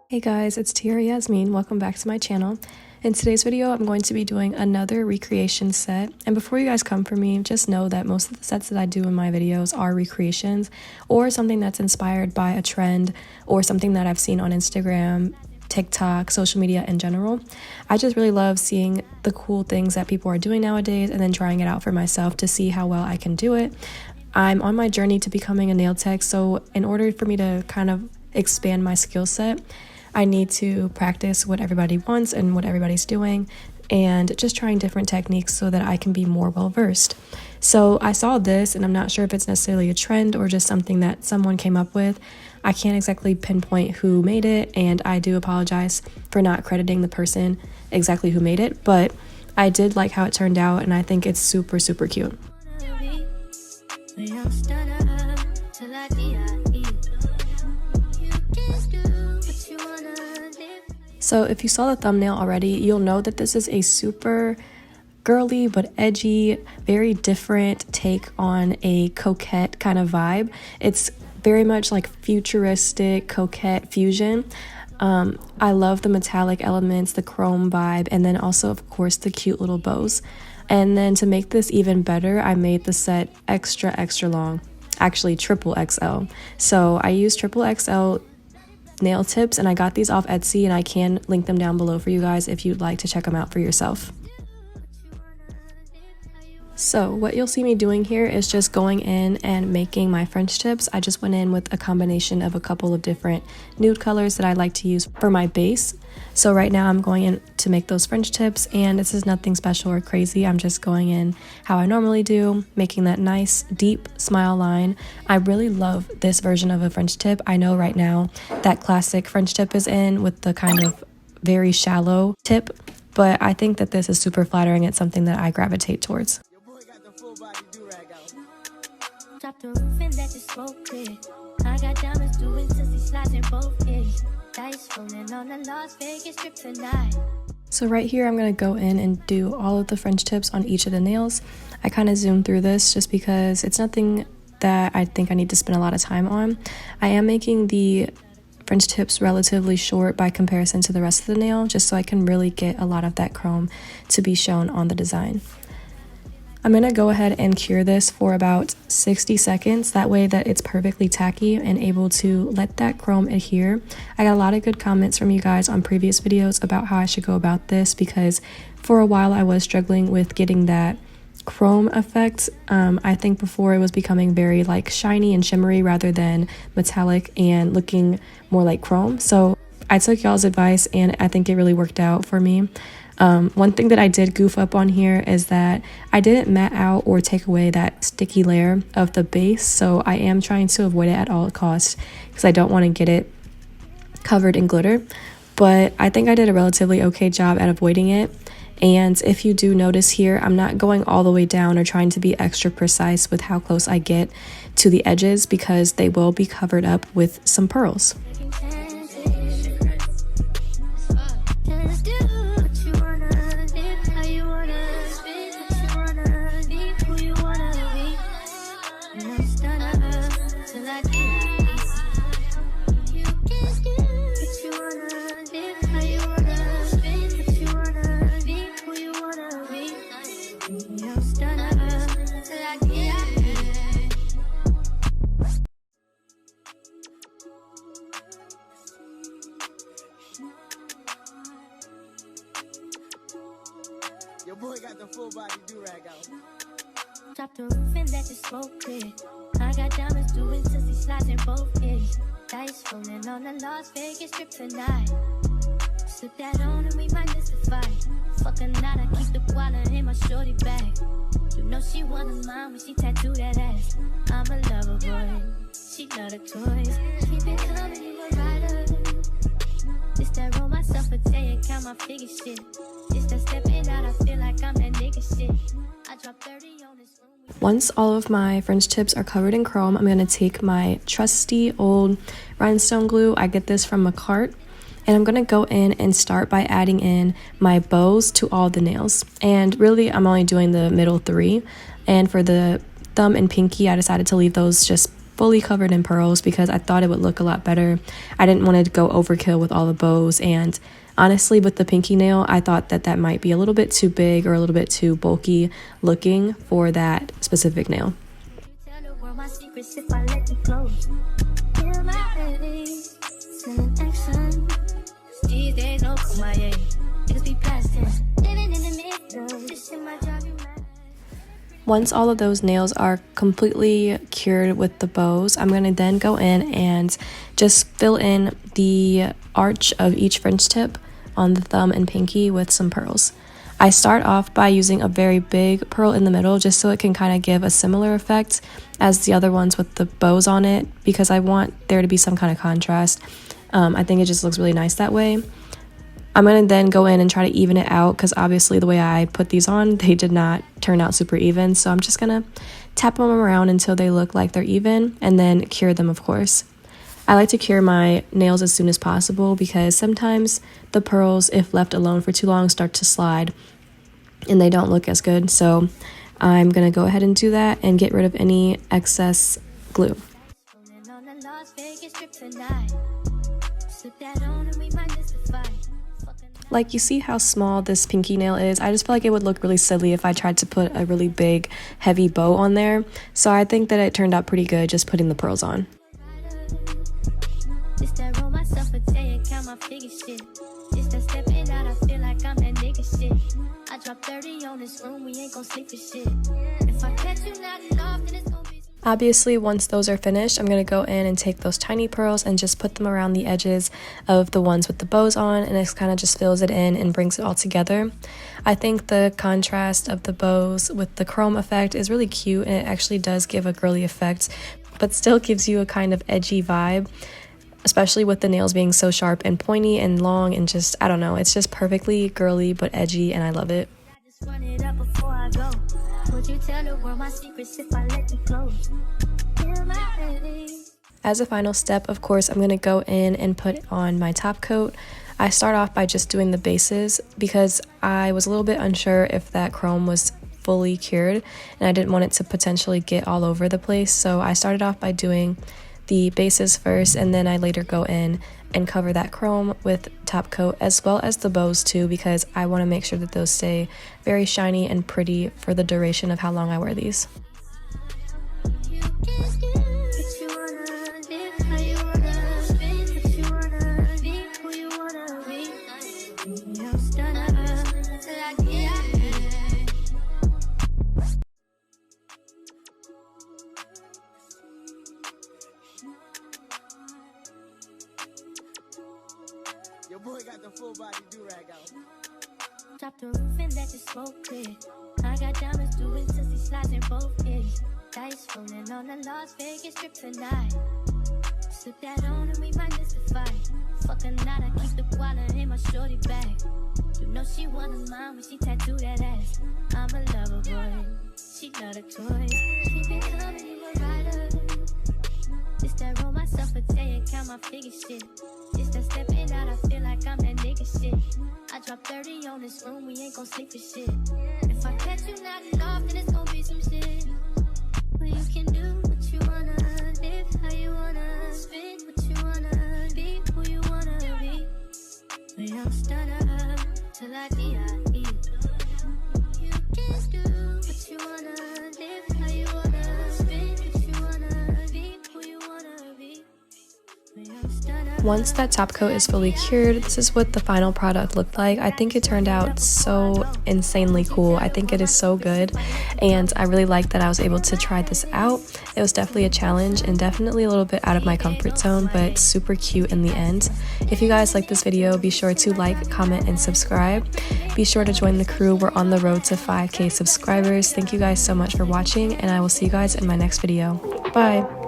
Hey guys, it's Tiara Yasmin. Welcome back to my channel. In today's video, I'm going to be doing another recreation set. And before you guys come for me, just know that most of the sets that I do in my videos are recreations or something that's inspired by a trend or something that I've seen on Instagram, TikTok, social media in general. I just really love seeing the cool things that people are doing nowadays and then trying it out for myself to see how well I can do it. I'm on my journey to becoming a nail tech, so in order for me to kind of expand my skill set, I need to practice what everybody wants and what everybody's doing and just trying different techniques so that I can be more well versed. So I saw this and I'm not sure if it's necessarily a trend or just something that someone came up with. I can't exactly pinpoint who made it, and I do apologize for not crediting the person exactly who made it, but I did like how it turned out and I think it's super, super cute. So if you saw the thumbnail already, you'll know that this is a super girly but edgy, very different take on a coquette kind of vibe. It's very much like futuristic coquette fusion. I love the metallic elements, the chrome vibe, and then also of course the cute little bows. And then to make this even better, I made the set extra long, actually triple XL. So I used triple XL nail tips and I got these off Etsy, and I can link them down below for you guys if you'd like to check them out for yourself. So what you'll see me doing here is just going in and making my French tips. I just went in with a combination of a couple of different nude colors that I like to use for my base. So right now I'm going in to make those French tips, and this is nothing special or crazy. I'm just going in how I normally do, making that nice deep smile line. I really love this version of a French tip. I know right now that classic French tip is in with the kind of very shallow tip, but I think that this is super flattering. It's something that I gravitate towards. Drop the roof and let the smoke clear. I got diamonds doing sissy slides in both ears. Dice rolling on the Las Vegas strip tonight. So right here, I'm going to go in and do all of the French tips on each of the nails. I kind of zoomed through this just because it's nothing that I think I need to spend a lot of time on. I am making the French tips relatively short by comparison to the rest of the nail, just so I can really get a lot of that chrome to be shown on the design. I'm going to go ahead and cure this for about 60 seconds. That way that it's perfectly tacky and able to let that chrome adhere. I got a lot of good comments from you guys on previous videos about how I should go about this, because for a while I was struggling with getting that chrome effect. I think before it was becoming very like shiny and shimmery rather than metallic and looking more like chrome. So I took y'all's advice and I think it really worked out for me. One thing that I did goof up on here is that I didn't matte out or take away that sticky layer of the base, so I am trying to avoid it at all costs because I don't want to get it covered in glitter. But I think I did a relatively okay job at avoiding it. And if you do notice here, I'm not going all the way down or trying to be extra precise with how close I get to the edges, because they will be covered up with some pearls. Your boy got the full body do-rag out. Drop the roof and let the smoke clear. I got diamonds doing sissy slides in both ears. Dice rolling on the Las Vegas strip tonight. Slip that on and we might miss the fight. Fuck a night, I keep the wallet in my shorty bag. You know she one of mine when she tattooed that ass. I'm a lover boy, she love the toys. Keep it coming, you a rider. It's that roll myself a day and count my figure shit. It's that stepping out, I feel like I'm that nigga shit. I dropped 30 on this room. Once all of my French tips are covered in chrome, I'm going to take my trusty old rhinestone glue. I get this from a cart. And I'm going to go in and start by adding in my bows to all the nails. And really, I'm only doing the middle three. And for the thumb and pinky, I decided to leave those just fully covered in pearls because I thought it would look a lot better. I didn't want to go overkill with all the bows, and honestly with the pinky nail I thought that might be a little bit too big or a little bit too bulky looking for that specific nail. Once all of those nails are completely cured with the bows, I'm going to then go in and just fill in the arch of each French tip on the thumb and pinky with some pearls. I start off by using a very big pearl in the middle just so it can kind of give a similar effect as the other ones with the bows on it, because I want there to be some kind of contrast. I think it just looks really nice that way. I'm going to then go in and try to even it out because obviously the way I put these on, they did not turn out super even. So I'm just going to tap them around until they look like they're even and then cure them, of course. I like to cure my nails as soon as possible because sometimes the pearls, if left alone for too long, start to slide and they don't look as good. So I'm going to go ahead and do that and get rid of any excess glue. Like, you see how small this pinky nail is? I just feel like it would look really silly if I tried to put a really big, heavy bow on there. So I think that it turned out pretty good just putting the pearls on. Obviously, once those are finished, I'm going to go in and take those tiny pearls and just put them around the edges of the ones with the bows on, and it kind of just fills it in and brings it all together. I think the contrast of the bows with the chrome effect is really cute, and it actually does give a girly effect, but still gives you a kind of edgy vibe, especially with the nails being so sharp and pointy and long and just, I don't know, it's just perfectly girly but edgy, and I love it. As a final step, of course, I'm going to go in and put on my top coat. I start off by just doing the bases because I was a little bit unsure if that chrome was fully cured and I didn't want it to potentially get all over the place. So I started off by doing the bases first, and then I later go in and cover that chrome with top coat as well as the bows too, because I want to make sure that those stay very shiny and pretty for the duration of how long I wear these. Your boy got the full body do-rag out. Drop the roof and let the smoke clear. I got diamonds doing sissy slides in both ears. Dice rolling on the Las Vegas strip tonight. Slip that on and we might miss the fight. Fuck a night, I keep the guala in my shorty bag. You know she one of mine when she tattoo that ass. I'm a lover boy, she love the toys. Keep it coming, you a rider. It's that roll myself a day and count my figure shit. It's that stepping out, I feel like I'm that nigga shit. I drop 30 on this room, we ain't gon' sleep for shit. If I catch you nodding off, then it's gon' be some shit. Well, you can do what you wanna, live how you wanna, spit what you wanna, be who you wanna be. We don't stutter till I die. You can do what you wanna, live how you wanna, spit what you wanna, be who you wanna be. Once that top coat is fully cured, this is what the final product looked like. I think it turned out so insanely cool. I think it is so good, and I really like that I was able to try this out. It was definitely a challenge and definitely a little bit out of my comfort zone, but super cute in the end. If you guys like this video, be sure to like, comment, and subscribe. Be sure to join the crew. We're on the road to 5K subscribers. Thank you guys so much for watching, and I will see you guys in my next video. Bye!